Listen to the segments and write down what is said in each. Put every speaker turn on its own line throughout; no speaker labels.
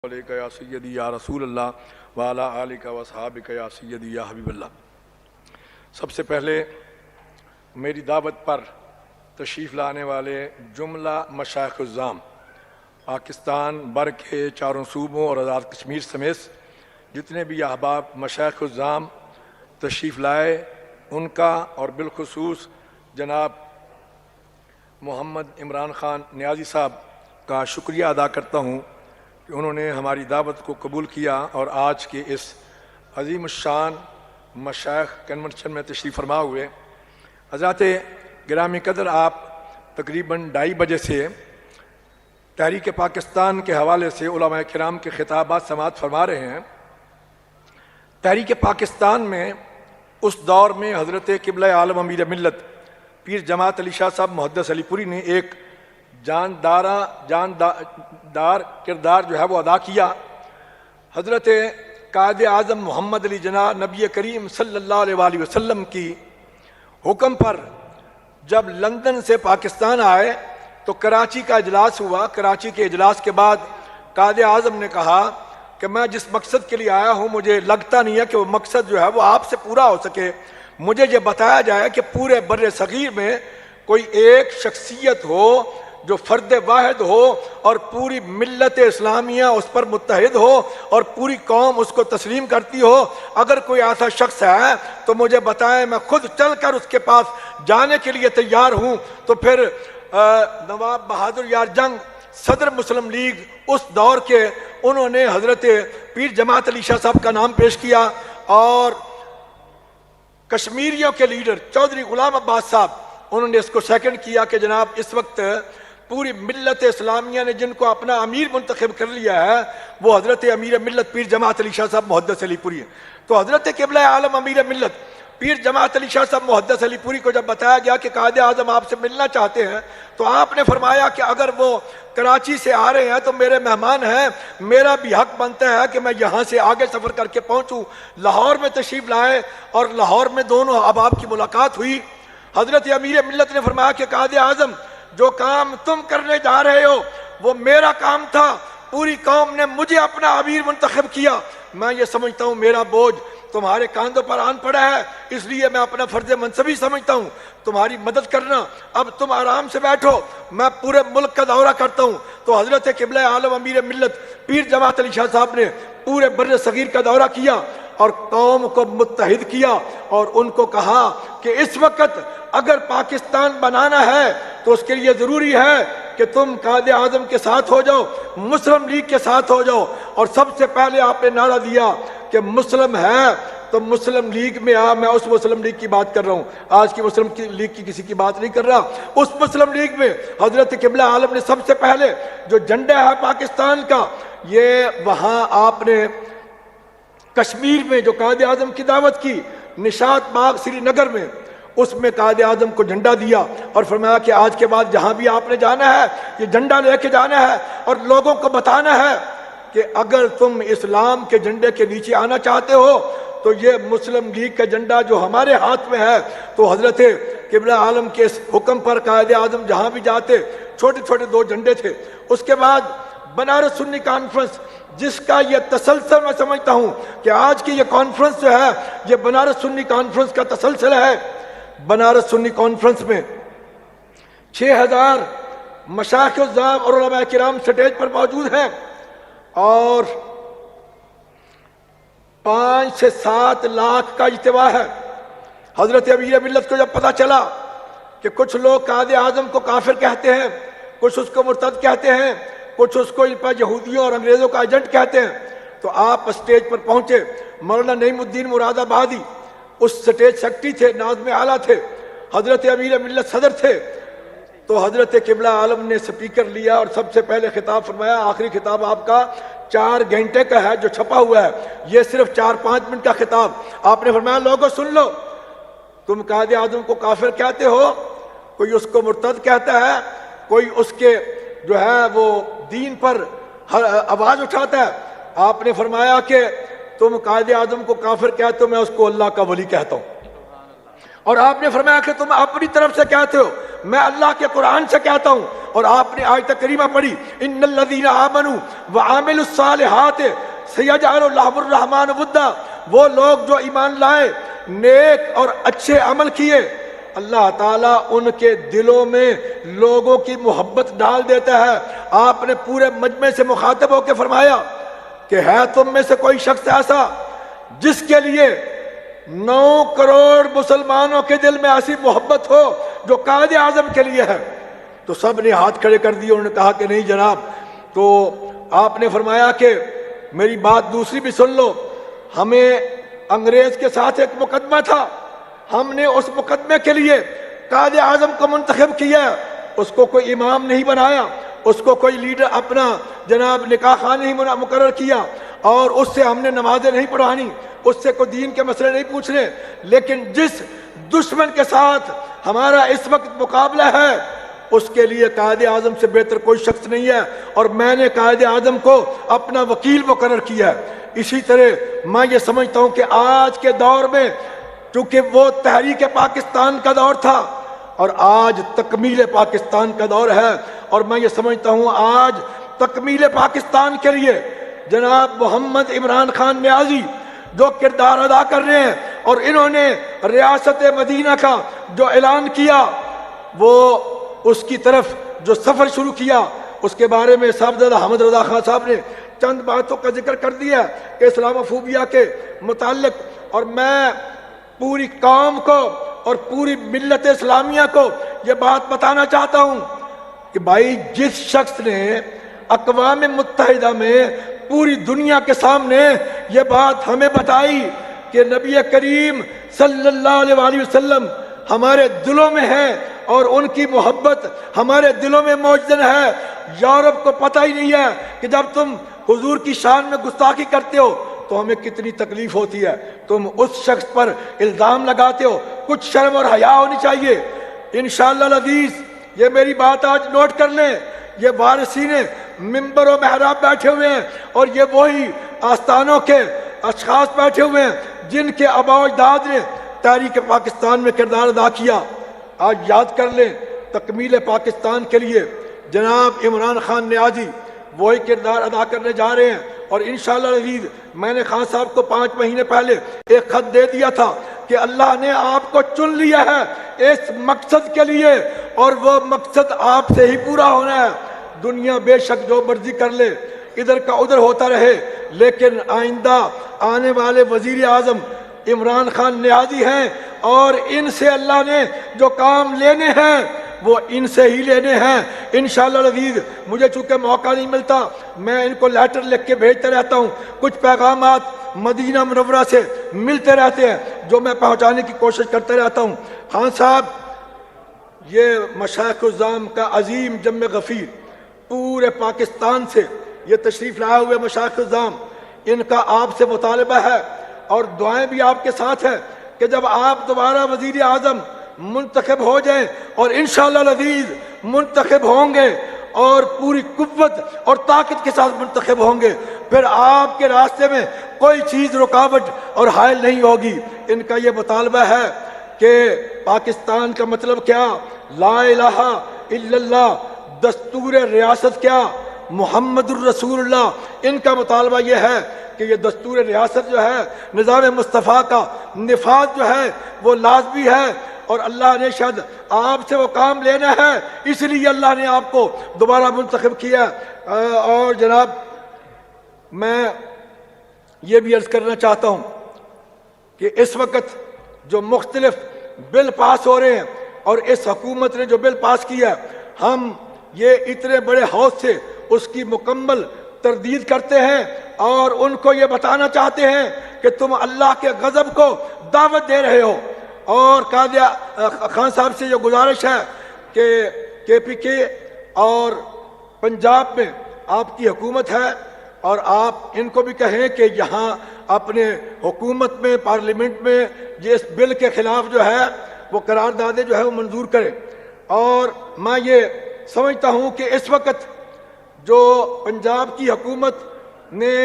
علیکہ یا سیدی یا رسول اللہ وعلی آلکہ و اصحابکہ یا سیدی یا حبیب اللہ۔ سب سے پہلے میری دعوت پر تشریف لانے والے جملہ مشائخ الزام پاکستان بر کے چاروں صوبوں اور آزاد کشمیر سمیت جتنے بھی احباب مشائخ الزام تشریف لائے ان کا اور بالخصوص جناب محمد عمران خان نیازی صاحب کا شکریہ ادا کرتا ہوں کہ انہوں نے ہماری دعوت کو قبول کیا اور آج کے اس عظیم الشان مشائخ کنونشن میں تشریف فرما ہوئے۔ حضرات گرامی قدر، آپ تقریباً 2:30 بجے سے تحریک پاکستان کے حوالے سے علماء کرام کے خطابات سماعت فرما رہے ہیں۔ تحریک پاکستان میں اس دور میں حضرت قبلہ عالم امیر ملت پیر جماعت علی شاہ صاحب محدث علی پوری نے ایک جاندار کردار جو ہے وہ ادا کیا۔ حضرت قائد اعظم محمد علی جناح نبی کریم صلی اللہ علیہ وآلہ وسلم کی حکم پر جب لندن سے پاکستان آئے تو کراچی کا اجلاس ہوا۔ کراچی کے اجلاس کے بعد قائد اعظم نے کہا کہ میں جس مقصد کے لیے آیا ہوں مجھے لگتا نہیں ہے کہ وہ مقصد جو ہے وہ آپ سے پورا ہو سکے۔ مجھے یہ بتایا جائے کہ پورے بر صغیر میں کوئی ایک شخصیت ہو جو فرد واحد ہو اور پوری ملت اسلامیہ اس پر متحد ہو اور پوری قوم اس کو تسلیم کرتی ہو۔ اگر کوئی ایسا شخص ہے تو مجھے بتائیں، میں خود چل کر اس کے پاس جانے کے لیے تیار ہوں۔ تو پھر نواب بہادر یار جنگ صدر مسلم لیگ اس دور کے، انہوں نے حضرت پیر جماعت علی شاہ صاحب کا نام پیش کیا اور کشمیریوں کے لیڈر چودھری غلام عباس صاحب انہوں نے اس کو سیکنڈ کیا کہ جناب اس وقت پوری ملت اسلامیہ نے جن کو اپنا امیر منتخب کر لیا ہے وہ حضرت امیر ملت پیر جماعت علی شاہ صاحب محدث علی پوری ہے۔ تو حضرت قبلہ عالم امیر ملت پیر جماعت علی شاہ صاحب محدث علی پوری کو جب بتایا گیا کہ قائد اعظم آپ سے ملنا چاہتے ہیں تو آپ نے فرمایا کہ اگر وہ کراچی سے آ رہے ہیں تو میرے مہمان ہیں، میرا بھی حق بنتا ہے کہ میں یہاں سے آگے سفر کر کے پہنچوں۔ لاہور میں تشریف لائے اور لاہور میں دونوں احباب کی ملاقات ہوئی۔ حضرت امیر ملت نے فرمایا کہ قائد اعظم جو کام تم کرنے جا رہے ہو وہ میرا کام تھا، پوری قوم نے مجھے اپنا امیر منتخب کیا۔ میں یہ سمجھتا ہوں میرا بوجھ تمہارے کاندھوں پر آن پڑا ہے، اس لیے میں اپنا فرض منصبی سمجھتا ہوں تمہاری مدد کرنا۔ اب تم آرام سے بیٹھو، میں پورے ملک کا دورہ کرتا ہوں۔ تو حضرت قبلہ عالم امیر ملت پیر جماعت علی شاہ صاحب نے پورے بر صغیر کا دورہ کیا اور قوم کو متحد کیا اور ان کو کہا کہ اس وقت اگر پاکستان بنانا ہے تو اس کے لیے ضروری ہے کہ تم قائد اعظم کے ساتھ ہو جاؤ، مسلم لیگ کے ساتھ ہو جاؤ۔ اور سب سے پہلے آپ نے نعرہ دیا کہ مسلم ہے تو مسلم لیگ میں آ۔ میں اس مسلم لیگ کی بات کر رہا ہوں، آج کی مسلم لیگ کی کسی کی بات نہیں کر رہا۔ اس مسلم لیگ میں حضرت قبلہ عالم نے سب سے پہلے جو جھنڈا ہے پاکستان کا، یہ وہاں آپ نے کشمیر میں جو قائد اعظم کی دعوت کی نشاط باغ سری نگر میں، اس میں قائد اعظم کو جھنڈا دیا اور فرمایا کہ آج کے بعد جہاں بھی آپ نے جانا ہے یہ جھنڈا لے کے جانا ہے اور لوگوں کو بتانا ہے کہ اگر تم اسلام کے جھنڈے کے نیچے آنا چاہتے ہو تو یہ مسلم لیگ کا جھنڈا جو ہمارے ہاتھ میں ہے۔ تو حضرت قبلہ عالم کے اس حکم پر قائد اعظم جہاں بھی جاتے چھوٹے چھوٹے 2 جھنڈے تھے۔ اس کے بعد بنارس سنی کانفرنس، جس کا یہ تسلسل میں سمجھتا ہوں کہ آج کی یہ کانفرنس جو ہے یہ بنارس سنی کانفرنس کا تسلسل ہے۔ بنارس سنی کانفرنس میں 6000 مشائخ الزام اور علماء کرام سٹیج پر موجود ہیں اور 5 سے 7 لاکھ کا اجتماع ہے۔ حضرت امیر ملت کو جب پتہ چلا کہ کچھ لوگ قائد اعظم کو کافر کہتے ہیں، کچھ اس کو مرتد کہتے ہیں، کچھ اس کو یہودیوں اور انگریزوں کا ایجنٹ کہتے ہیں، تو آپ اسٹیج پر پہنچے۔ مولانا نعیم الدین مراد آبادی اس سٹیج سیکرٹری تھے، ناظم اعلیٰ تھے، حضرت امیر ملت صدر تھے۔ تو حضرت قبلہ عالم نے سپیکر لیا اور سب سے پہلے خطاب فرمایا۔ آخری خطاب آپ کا 4 گھنٹے کا ہے جو چھپا ہوا ہے، یہ صرف 4-5 منٹ کا خطاب۔ آپ نے فرمایا لوگوں سن لو، تم قائد اعظم کو کافر کہتے ہو، کوئی اس کو مرتد کہتا ہے، کوئی اس کے جو ہے وہ دین پر آواز اٹھاتا ہے۔ آپ نے فرمایا کہ تم قائد اعظم کو کافر کہتے ہو، میں اس کو اللہ کا ولی کہتا ہوں۔ اور آپ نے فرمایا کہ تم اپنی طرف سے کہتے ہو میں اللہ کے قرآن سے کہتا ہوں، اور آپ نے آیت کریمہ پڑھی، ان الذین آمنوا وعملوا الصالحات سیجعل لهم الرحمن ودا، وہ لوگ جو ایمان لائے، نیک اور اچھے عمل کیے، اللہ تعالیٰ ان کے دلوں میں لوگوں کی محبت ڈال دیتا ہے۔ آپ نے پورے مجمع سے مخاطب ہو کے فرمایا کہ ہے تم میں سے کوئی شخص ایسا جس کے لیے 9 کروڑ مسلمانوں کے دل میں ایسی محبت ہو جو قائد اعظم کے لیے ہے؟ تو سب نے ہاتھ کھڑے کر دیے، انہوں نے کہا کہ نہیں جناب۔ تو آپ نے فرمایا کہ میری بات دوسری بھی سن لو، ہمیں انگریز کے ساتھ ایک مقدمہ تھا، ہم نے اس مقدمے کے لیے قائد اعظم کو منتخب کیا، اس کو کوئی امام نہیں بنایا، اس کو کوئی لیڈر اپنا جناب نکاح خان نہیں مقرر کیا، اور اس سے ہم نے نمازیں نہیں پڑھانی، اس سے کوئی دین کے مسئلے نہیں پوچھنے، لیکن جس دشمن کے ساتھ ہمارا اس وقت مقابلہ ہے اس کے لیے قائد اعظم سے بہتر کوئی شخص نہیں ہے، اور میں نے قائد اعظم کو اپنا وکیل مقرر کیا ہے۔ اسی طرح میں یہ سمجھتا ہوں کہ آج کے دور میں، چونکہ وہ تحریک پاکستان کا دور تھا اور آج تکمیل پاکستان کا دور ہے، اور میں یہ سمجھتا ہوں آج تکمیل پاکستان کے لیے جناب محمد عمران خان نیازی جو کردار ادا کر رہے ہیں، اور انہوں نے ریاست مدینہ کا جو اعلان کیا، وہ اس کی طرف جو سفر شروع کیا، اس کے بارے میں صاحبزادہ حمد رضا خان صاحب نے چند باتوں کا ذکر کر دیا کہ اسلام فوبیا کے متعلق، اور میں پوری قوم کو اور پوری ملت اسلامیہ کو یہ بات بتانا چاہتا ہوں کہ بھائی جس شخص نے اقوام متحدہ میں پوری دنیا کے سامنے یہ بات ہمیں بتائی کہ نبی کریم صلی اللہ علیہ وآلہ وسلم ہمارے دلوں میں ہے اور ان کی محبت ہمارے دلوں میں موجود ہے، یورپ کو پتہ ہی نہیں ہے کہ جب تم حضور کی شان میں گستاخی کرتے ہو تو ہمیں کتنی تکلیف ہوتی ہے، تم اس شخص پر الزام لگاتے ہو، کچھ شرم اور حیا ہونی چاہیے۔ انشاءاللہ العزیز یہ میری بات آج نوٹ کر لیں، یہ وارثین منبر و محراب بیٹھے ہوئے ہیں، اور یہ وہی آستانوں کے اشخاص بیٹھے ہوئے ہیں جن کے آباء و اجداد نے تحریک پاکستان میں کردار ادا کیا۔ آج یاد کر لیں تکمیل پاکستان کے لیے جناب عمران خان نیازی وہی کردار ادا کرنے جا رہے ہیں، اور انشاءاللہ العزیز میں نے خان صاحب کو 5 مہینے پہلے ایک خط دے دیا تھا کہ اللہ نے آپ کو چن لیا ہے اس مقصد کے لیے، اور وہ مقصد آپ سے ہی پورا ہونا ہے۔ دنیا بے شک جو مرضی کر لے، ادھر کا ادھر ہوتا رہے، لیکن آئندہ آنے والے وزیر اعظم عمران خان نیازی ہیں، اور ان سے اللہ نے جو کام لینے ہیں وہ ان سے ہی لینے ہیں انشاءاللہ العزیز۔ مجھے چونکہ موقع نہیں ملتا، میں ان کو لیٹر لکھ کے بھیجتے رہتا ہوں، کچھ پیغامات مدینہ منورہ سے ملتے رہتے ہیں جو میں پہنچانے کی کوشش کرتے رہتا ہوں۔ خان صاحب، یہ مشائخ الزام کا عظیم جمع غفیر پورے پاکستان سے یہ تشریف لائے ہوئے مشائخ الزام، ان کا آپ سے مطالبہ ہے اور دعائیں بھی آپ کے ساتھ ہیں کہ جب آپ دوبارہ وزیر اعظم منتخب ہو جائیں، اور انشاءاللہ العزیز منتخب ہوں گے اور پوری قوت اور طاقت کے ساتھ منتخب ہوں گے، پھر آپ کے راستے میں کوئی چیز رکاوٹ اور حائل نہیں ہوگی۔ ان کا یہ مطالبہ ہے کہ پاکستان کا مطلب کیا، لا الہ الا اللہ، دستور ریاست کیا، محمد الرسول اللہ۔ ان کا مطالبہ یہ ہے کہ یہ دستور ریاست جو ہے، نظام مصطفیٰ کا نفاذ جو ہے وہ لازمی ہے، اور اللہ نے شاید آپ سے وہ کام لینا ہے، اس لیے اللہ نے آپ کو دوبارہ منتخب کیا۔ اور جناب میں یہ بھی عرض کرنا چاہتا ہوں کہ اس وقت جو مختلف بل پاس ہو رہے ہیں، اور اس حکومت نے جو بل پاس کیا، ہم یہ اتنے بڑے حوص سے اس کی مکمل تردید کرتے ہیں، اور ان کو یہ بتانا چاہتے ہیں کہ تم اللہ کے غضب کو دعوت دے رہے ہو۔ اور قاضی خان صاحب سے یہ گزارش ہے کہ KPK اور پنجاب میں آپ کی حکومت ہے، اور آپ ان کو بھی کہیں کہ یہاں اپنے حکومت میں پارلیمنٹ میں یہ اس بل کے خلاف جو ہے وہ قراردادیں جو ہے وہ منظور کریں۔ اور میں یہ سمجھتا ہوں کہ اس وقت جو پنجاب کی حکومت نے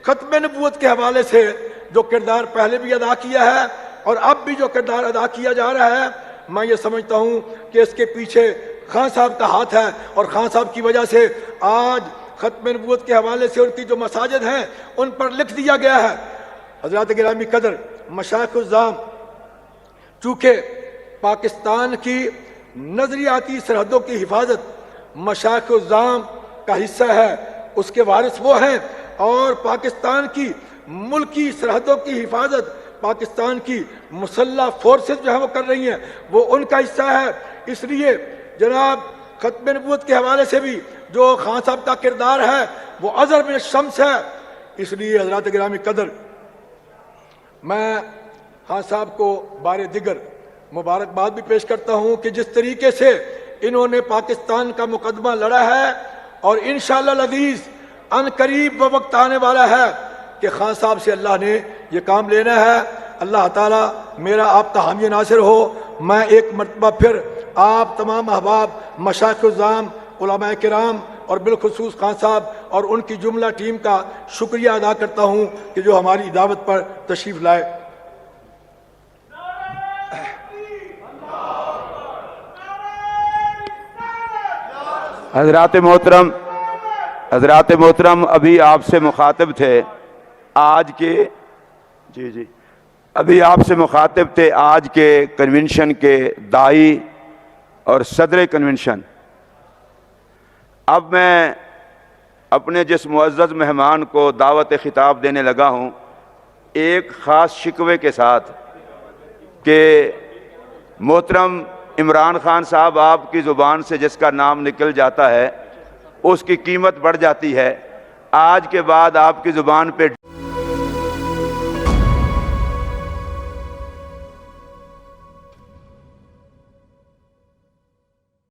ختم نبوت کے حوالے سے جو کردار پہلے بھی ادا کیا ہے اور اب بھی جو کردار ادا کیا جا رہا ہے، میں یہ سمجھتا ہوں کہ اس کے پیچھے خان صاحب کا ہاتھ ہے، اور خان صاحب کی وجہ سے آج ختم نبوت کے حوالے سے ان کی جو مساجد ہیں ان پر لکھ دیا گیا ہے۔ حضرات گرامی قدر، مشائخ الزام چونکہ پاکستان کی نظریاتی سرحدوں کی حفاظت مشائخ الزام کا حصہ ہے، اس کے وارث وہ ہیں، اور پاکستان کی ملکی سرحدوں کی حفاظت پاکستان کی مسلح فورسز جو ہیں وہ کر رہی ہیں، وہ ان کا حصہ ہے۔ اس لیے جناب ختم نبوت کے حوالے سے بھی جو خان صاحب کا کردار ہے وہ اظہر من الشمس ہے۔ اس لیے حضرات گرامی قدر، میں خان صاحب کو بار دیگر مبارکباد بھی پیش کرتا ہوں کہ جس طریقے سے انہوں نے پاکستان کا مقدمہ لڑا ہے، اور انشاءاللہ العزیز ان قریب وہ وقت آنے والا ہے کہ خان صاحب سے اللہ نے یہ کام لینا ہے۔ اللہ تعالیٰ میرا آپ کا حامی ناصر ہو۔ میں ایک مرتبہ پھر آپ تمام احباب، مشائخ الزام، علماء کرام اور بالخصوص خان صاحب اور ان کی جملہ ٹیم کا شکریہ ادا کرتا ہوں کہ جو ہماری دعوت پر تشریف لائے۔
حضرات محترم ابھی آپ سے مخاطب تھے آج کے ابھی آپ سے مخاطب تھے آج کے کنونشن کے داعی اور صدر کنونشن۔ اب میں اپنے جس معزز مہمان کو دعوت خطاب دینے لگا ہوں ایک خاص شکوے کے ساتھ کہ محترم عمران خان صاحب آپ کی زبان سے جس کا نام نکل جاتا ہے اس کی قیمت بڑھ جاتی ہے۔ آج کے بعد آپ کی زبان پہ